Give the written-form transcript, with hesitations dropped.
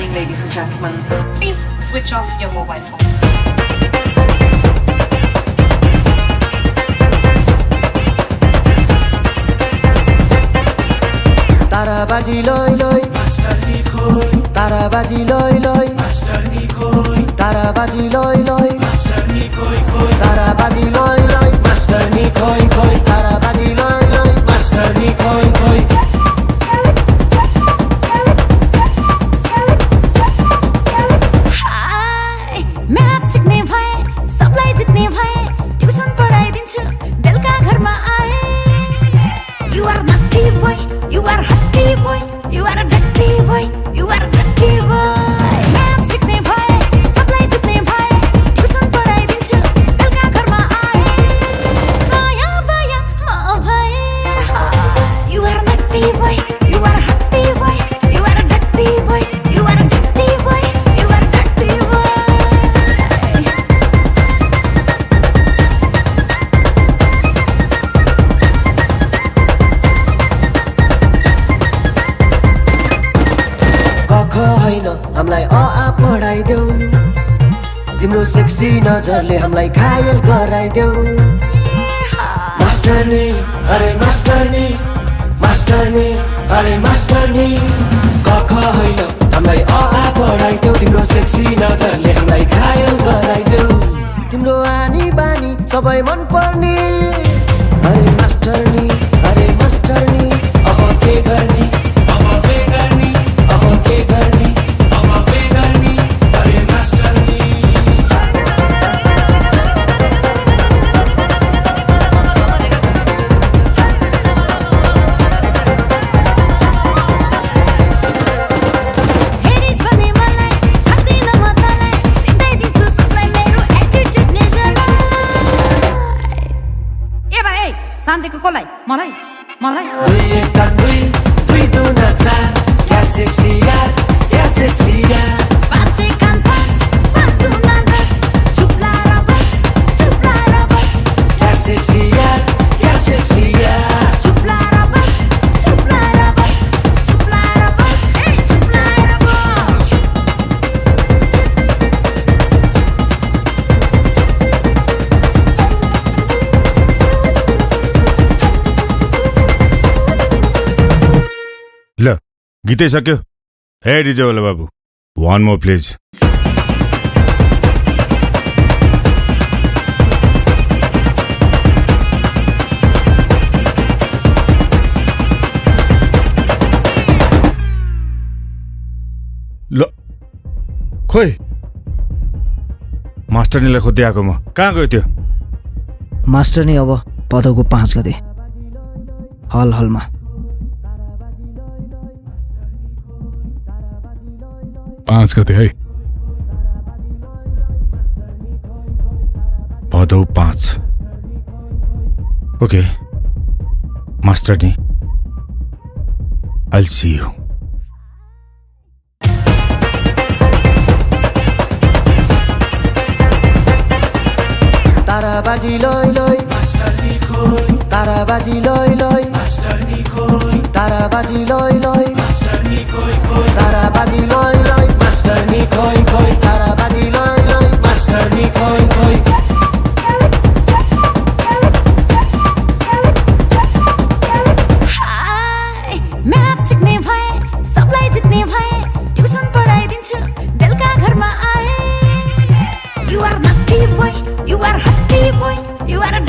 evening, ladies and gentlemen. Please switch off your mobile phones. ताराबाजी लय लय मास्टरनी खोय ताराबाजी लय लय मास्टरनी खोय ताराबाजी लय लय मास्टरनी खोय खोय ताराबाजी लय लय मास्टरनी खोय खोय ताराबाजी लय लय मास्टरनी खोय खोय हाय म्याथ सिक्ने भए सबलाई जित्ने भए ट्युसन पढाइदिन्छु बेलुका घरमा आए You are naughty boy, you are hotty boy, you are a dirty boy, you are a dirty boy. Math सिक्ने भए सबलाई जित्ने भए ट्युसन पढाइदिन्छु बेलुका घरमा आए नयाँ बायाँ म भए You are naughty boy, you are hotty boy, you are a dirty boy, you are a dirty boy, you are a dirty boy. कख हैन हामीलाई अ आ पढाइदेऊ तिम्रो सेक्सी नजरले हामीलाई घायल गराइदेऊ मास्टरनी अरे मास्टरनी मास्टरनी अरे मास्टरनी कख हैन हामीलाई अ आ पढाइदेऊ तिम्रो सेक्सी नजरले हामीलाई घायल गराइदेऊ तिम्रो आनी बानी सबै मन पर्ने अरे मास्टरनी अब के गर्ने अब के गर्ने अब के गर्ने अब के गर्ने अरे मास्टरनी हेरिस भने मलाई छाड्दिन म तँलाई सिकाइदिन्छु सबलाई मेरो एटिट्युडले जलाई ए भाइ ए शान्तिको कसलाई मलाई मलाई दुई एक तान दुई दुई दुना चार क्या सेक्सी यार पाँच एक कान पाँच दुना दस चुप लाएर बस क्या सेक्सी यार चुप लाएर बस ए चुप लाएर बस ल गीतै सक्यो हे डिजे वाला बाबु वान मोर प्लिज ल खोइ मास्टरनीलाई खोज्दै आएको म कहाँ गयो त्यो मास्टरनी अब भदौको 5 गते हलमा 5 गते है भदौ 5 ओके मास्टरनी I'll see you ताराबाजी लय लय मास्टरनी खोय ताराबाजी लय लय मास्टरनी खोय ताराबाजी लय लय मास्टरनी खोय खोय ताराबाजी लय लय मास्टरनी खोय खोय ताराबाजी लय लय मास्टरनी खोय खोय हाय म्याथ सिक्ने भए सबलाई जित्ने भए ट्युसन पढाइदिन्छु बेलुका घरमा आए You are naughty boy, you are hotty boy, you are a